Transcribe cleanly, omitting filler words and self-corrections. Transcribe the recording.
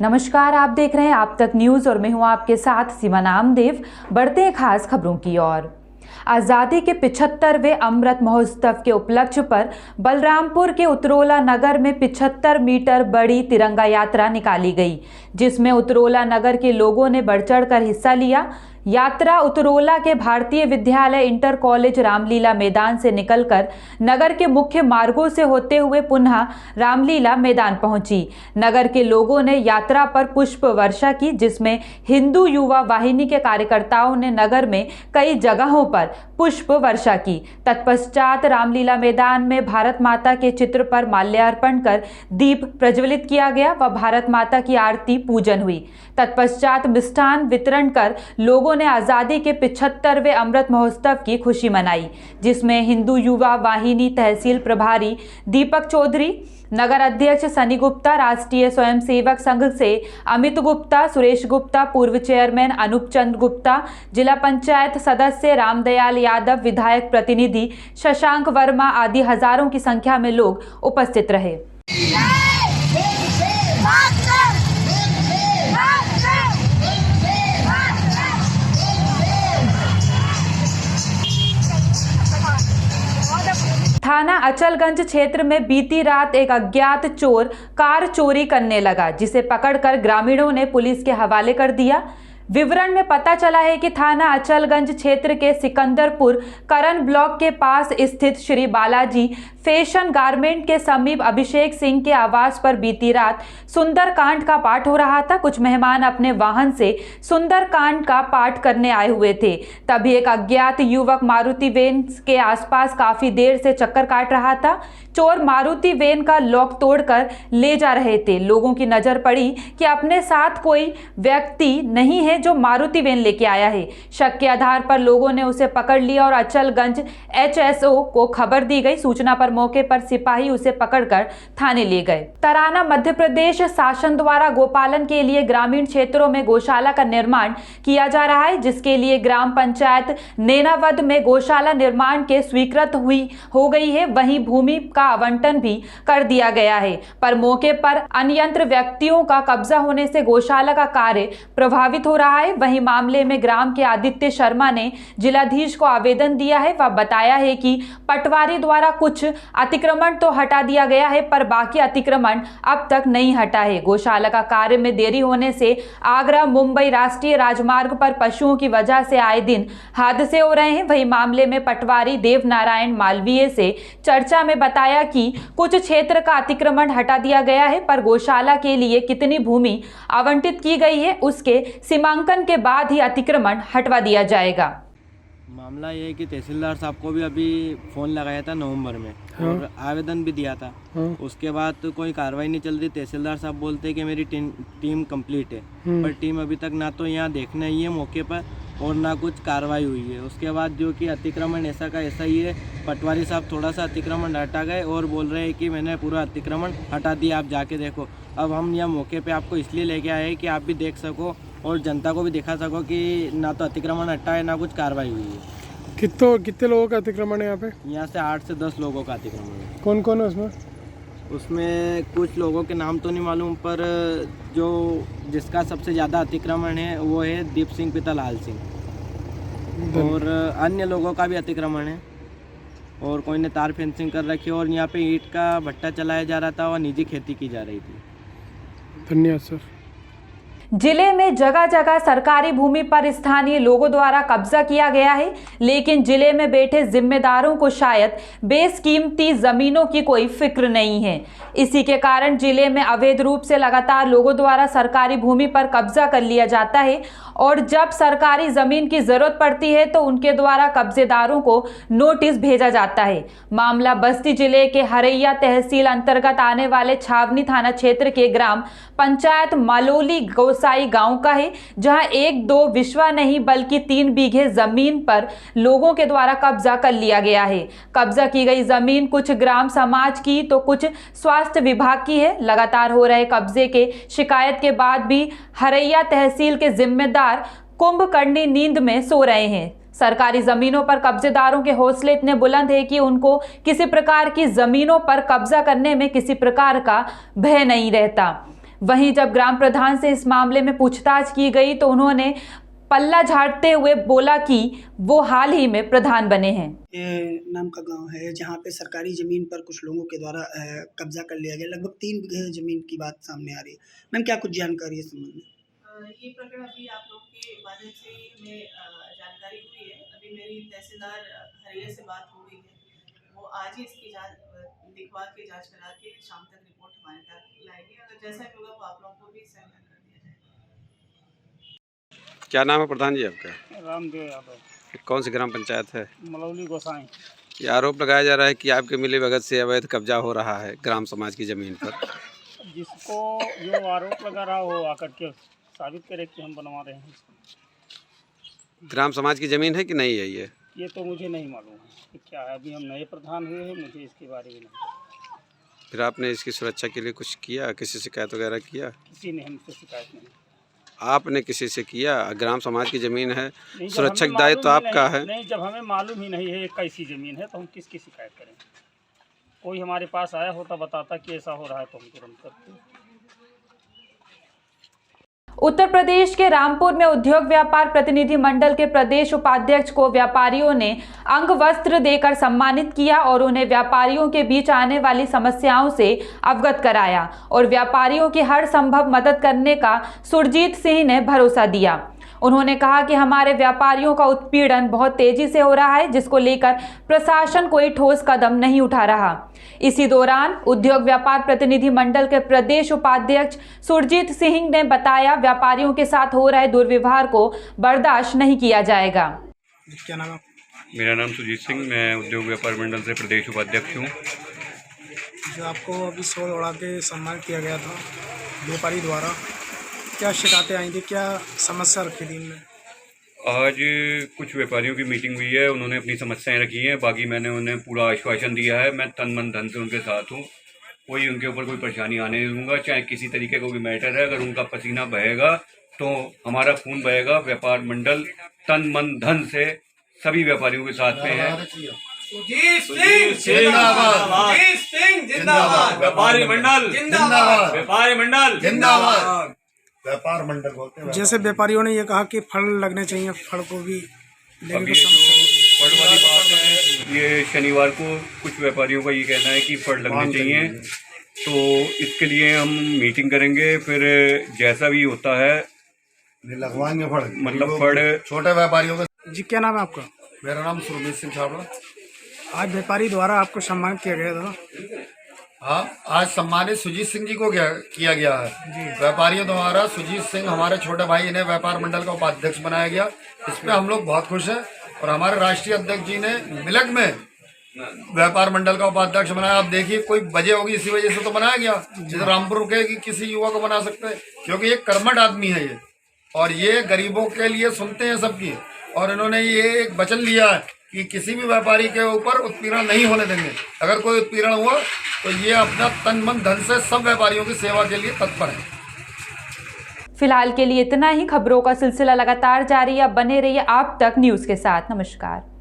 नमस्कार, आप देख रहे हैं आप तक न्यूज और मैं हूं आपके साथ सीमा नामदेव। बढ़ते हैं खास खबरों की ओर। आज़ादी के 75वें अमृत महोत्सव के उपलक्ष्य पर बलरामपुर के उतरोला नगर में 75 मीटर बड़ी तिरंगा यात्रा निकाली गई, जिसमें उतरोला नगर के लोगों ने बढ़ चढ़ कर हिस्सा लिया। यात्रा उतरोला के भारतीय विद्यालय इंटर कॉलेज रामलीला मैदान से निकलकर नगर के मुख्य मार्गों से होते हुए पुनः रामलीला मैदान पहुंची। नगर के लोगों ने यात्रा पर पुष्प वर्षा की, जिसमें हिंदू युवा वाहिनी के कार्यकर्ताओं ने नगर में कई जगहों पर पुष्प वर्षा की। तत्पश्चात रामलीला मैदान में भारत माता के चित्र पर माल्यार्पण कर दीप प्रज्वलित किया गया व भारत माता की आरती पूजन हुई। तत्पश्चात मिष्ठान वितरण कर लोगों ने आज़ादी के 75वें अमृत महोत्सव की खुशी मनाई, जिसमें हिंदू युवा वाहिनी तहसील प्रभारी दीपक चौधरी, नगर अध्यक्ष सनी गुप्ता, राष्ट्रीय स्वयंसेवक संघ से अमित गुप्ता, सुरेश गुप्ता, पूर्व चेयरमैन अनूप चंद गुप्ता, जिला पंचायत सदस्य रामदयाल यादव, विधायक प्रतिनिधि शशांक वर्मा आदि हजारों की संख्या में लोग उपस्थित रहे। थाना अचलगंज क्षेत्र में बीती रात एक अज्ञात चोर कार चोरी करने लगा, जिसे पकड़कर ग्रामीणों ने पुलिस के हवाले कर दिया। विवरण में पता चला है कि थाना अचलगंज क्षेत्र के सिकंदरपुर करण ब्लॉक के पास स्थित श्री बालाजी फैशन गारमेंट के समीप अभिषेक सिंह के आवास पर बीती रात सुंदरकांड का पाठ हो रहा था। कुछ मेहमान अपने वाहन से सुंदरकांड का पाठ करने आए हुए थे। तभी एक अज्ञात युवक मारुति वैन के आसपास काफी देर से चक्कर काट रहा था। चोर मारुति वैन का लॉक तोड़कर ले जा रहे थे। लोगों की नजर पड़ी कि अपने साथ कोई व्यक्ति नहीं है जो मारुति वैन लेके आया है। शक के आधार पर लोगों ने उसे पकड़ लिया और अचलगंज HSO को खबर दी गई। सूचना पर मौके पर सिपाही उसे पकड़कर थाने ले गए। तराना मध्य प्रदेश शासन द्वारा गोपालन के लिए ग्रामीण क्षेत्रों में गौशाला का निर्माण किया जा रहा है, जिसके लिए ग्राम पंचायत नैनावद में गौशाला निर्माण के स्वीकृत हो गई है। वहीं भूमि का आवंटन भी कर दिया गया है, पर मौके पर अनियंत्र व्यक्तियों का कब्जा होने से गौशाला का कार्य प्रभावित हो रहा है। वहीं मामले में ग्राम के आदित्य शर्मा ने जिलाधीश को आवेदन दिया है। वह बताया है कि पटवारी द्वारा कुछ अतिक्रमण तो हटा दिया गया है, पर बाकी अतिक्रमण अब तक नहीं हटा है। गौशाला का कार्य में देरी होने से आगरा मुंबई राष्ट्रीय राजमार्ग पर पशुओं की वजह से आए दिन हादसे हो रहे हैं। वही मामले में पटवारी देव नारायण मालवीय से चर्चा में बताया कि कुछ क्षेत्र का अतिक्रमण हटा दिया गया है, पर गौशाला के लिए कितनी भूमि आवंटित की गई है उसके सीमांकन के बाद ही अतिक्रमण हटवा दिया जाएगा। मामला ये है कि तहसीलदार साहब को भी अभी फ़ोन लगाया था नवंबर में। हाँ। और आवेदन भी दिया था। हाँ। उसके बाद तो कोई कार्रवाई नहीं चल रही। तहसीलदार साहब बोलते हैं कि मेरी टीम कंप्लीट है, पर टीम अभी तक ना तो यहाँ देखने आई है मौके पर और ना कुछ कार्रवाई हुई है। उसके बाद जो कि अतिक्रमण ऐसा का ऐसा ही है। पटवारी साहब थोड़ा सा अतिक्रमण हटा गए और बोल रहे हैं कि मैंने पूरा अतिक्रमण हटा दिया, आप जाके देखो। अब हम यहाँ मौके पे आपको इसलिए लेके आए हैं कि आप भी देख सको और जनता को भी दिखा सको कि ना तो अतिक्रमण हटा है ना कुछ कार्रवाई हुई है। कितने लोगों का अतिक्रमण है यहाँ पे? यहाँ से 8 से 10 लोगों का अतिक्रमण है। कौन कौन है उसमें? उसमें कुछ लोगों के नाम तो नहीं मालूम, पर जो जिसका सबसे ज़्यादा अतिक्रमण है वो है दीप सिंह पिता लाल सिंह, और अन्य लोगों का भी अतिक्रमण है। और कोई ने तार फेंसिंग कर रखी है और यहाँ पे ईंट का भट्टा चलाया जा रहा था और निजी खेती की जा रही थी। धन्यवाद सर। जिले में जगह जगह सरकारी भूमि पर स्थानीय लोगों द्वारा कब्जा किया गया है, लेकिन जिले में बैठे जिम्मेदारों को शायद बेशकीमती जमीनों की कोई फिक्र नहीं है। इसी के कारण जिले में अवैध रूप से लगातार लोगों द्वारा सरकारी भूमि पर कब्जा कर लिया जाता है और जब सरकारी जमीन की जरूरत पड़ती है तो उनके द्वारा कब्जेदारों को नोटिस भेजा जाता है। मामला बस्ती जिले के हरैया तहसील अंतर्गत आने वाले छावनी थाना क्षेत्र के ग्राम पंचायत मालोली गोसाई गांव का है, जहां 1-2 विश्वा नहीं बल्कि 3 बीघे जमीन पर लोगों के द्वारा कब्जा कर लिया गया है। कब्जा की गई जमीन कुछ ग्राम समाज की तो कुछ स्वास्थ्य विभाग की है। लगातार हो रहे कब्जे के शिकायत के बाद भी हरैया तहसील के जिम्मेदार कुंभकर्णी नींद में सो रहे हैं। सरकारी जमीनों पर कब्जेदारों के हौसले इतने बुलंद है कि उनको किसी प्रकार की जमीनों पर कब्जा करने में किसी प्रकार का भय नहीं रहता। वहीं जब ग्राम प्रधान से इस मामले में पूछताछ की गई तो उन्होंने पल्ला झाड़ते हुए बोला कि वो हाल ही में प्रधान बने हैं। ये नाम का गांव है जहां पे सरकारी ज़मीन पर कुछ लोगों के द्वारा कब्जा कर लिया गया। लगभग 3 बीघे ज़मीन की बात सामने आ रही है। मैम, क्या कुछ जानकारी है इस संबंध में? ये प्रकरण अभी आप लोग के माध्यम से हमें जानकारी हुई है। अभी मेरी तहसीलदार हरिया से बात हो गई है, वो आज ही इसकी जांच दिखवा के जांच करा के शाम तक रिपोर्ट हमारे तक लाएंगे। अगर जैसा भी होगा वो आप लोगों को भी सहमत कर दिया जाएगा। क्या नाम है प्रधान जी आपका? रामदेव यादव। कौन सी ग्राम पंचायत है? मलौली गोसाई। ये आरोप लगाया जा रहा है कि आपके मिली भगत से अवैध कब्जा हो रहा है ग्राम समाज की ज़मीन पर। जिसको जो आरोप लगा रहा हो आकर के साबित करे कि हम बनवा रहे हैं। ग्राम समाज की ज़मीन है कि नहीं है ये तो मुझे नहीं मालूम है कि क्या है। अभी हम नए प्रधान हुए हैं, मुझे इसके बारे में नहीं। फिर आपने इसकी सुरक्षा के लिए कुछ किया, किसी शिकायत वगैरह किया? किसी ने हमसे शिकायत नहीं। आपने किसी से किया? ग्राम समाज की ज़मीन है, नहीं, जब सुरक्षक हमें दायित्व तो मालूम ही आपका नहीं- है। नहीं, जब हमें मालूम ही नहीं है ये कैसी ज़मीन है तो हम किसकी शिकायत करें। कोई हमारे पास आया होता बताता कि ऐसा हो रहा है तो हम तुरंत करते। उत्तर प्रदेश के रामपुर में उद्योग व्यापार प्रतिनिधि मंडल के प्रदेश उपाध्यक्ष को व्यापारियों ने अंग वस्त्र देकर सम्मानित किया और उन्हें व्यापारियों के बीच आने वाली समस्याओं से अवगत कराया और व्यापारियों की हर संभव मदद करने का सुरजीत सिंह ने भरोसा दिया। उन्होंने कहा कि हमारे व्यापारियों का उत्पीड़न बहुत तेजी से हो रहा है, जिसको लेकर प्रशासन कोई ठोस कदम नहीं उठा रहा। इसी दौरान उद्योग व्यापार प्रतिनिधि मंडल के प्रदेश उपाध्यक्ष सुरजीत सिंह ने बताया, व्यापारियों के साथ हो रहे दुर्व्यवहार को बर्दाश्त नहीं किया जाएगा। क्या नाम है? मेरा नाम सुजीत सिंह, मैं उद्योग व्यापार मंडल से प्रदेश उपाध्यक्ष हूँ। जो आपको अभी सोल उड़ा के सम्मान किया गया था व्यापारी द्वारा, क्या शिकायतें आई थी, क्या समस्या रखी थी इनमें? आज कुछ व्यापारियों की मीटिंग हुई है, उन्होंने अपनी समस्याएं रखी हैं। बाकी मैंने उन्हें पूरा आश्वासन दिया है, मैं तन मन धन से उनके साथ हूँ। कोई उनके ऊपर कोई परेशानी आने नहीं दूंगा, चाहे किसी तरीके का कोई मैटर है। अगर उनका पसीना बहेगा तो हमारा खून बहेगा। व्यापार मंडल तन मन धन से सभी व्यापारियों के साथ में है। व्यापारी मंडल जिंदाबाद, व्यापारी मंडल जिंदाबाद। व्यापार मंडल बोलते हैं। जैसे व्यापारियों ने ये कहा कि फल लगने चाहिए, फल को भी अभी जो फल वाली बात है, ये शनिवार को कुछ व्यापारियों का ये कहना है कि फल लगने चाहिए, तो इसके लिए हम मीटिंग करेंगे। फिर जैसा भी होता है लगवाएंगे फल, मतलब फल छोटे व्यापारियों का। जी, क्या नाम है आपका? मेरा नाम सुरजीत सिंह छाबड़ा। आज व्यापारी द्वारा आपको सम्मान किया गया था। हाँ, आज सम्मानित सुजीत सिंह जी को किया गया है। व्यापारियों द्वारा सुजीत सिंह हमारे छोटे भाई, इन्हें व्यापार मंडल का उपाध्यक्ष बनाया गया। इस पे हम लोग बहुत खुश हैं और हमारे राष्ट्रीय अध्यक्ष जी ने मिलक में व्यापार मंडल का उपाध्यक्ष बनाया। आप देखिए, कोई वजह होगी, इसी वजह से तो बनाया गया। जैसे रामपुर के किसी युवा को बना सकते हैं, क्योंकि ये कर्मठ आदमी है ये, और ये गरीबों के लिए सुनते हैं सबकी। और इन्होंने ये एक वचन लिया है कि किसी भी व्यापारी के ऊपर उत्पीड़न नहीं होने देंगे। अगर कोई उत्पीड़न हुआ तो ये अपना तन मन धन से सब व्यापारियों की सेवा के लिए तत्पर है। फिलहाल के लिए इतना ही। खबरों का सिलसिला लगातार जारी है। बने रहिए आप तक न्यूज़ के साथ। नमस्कार।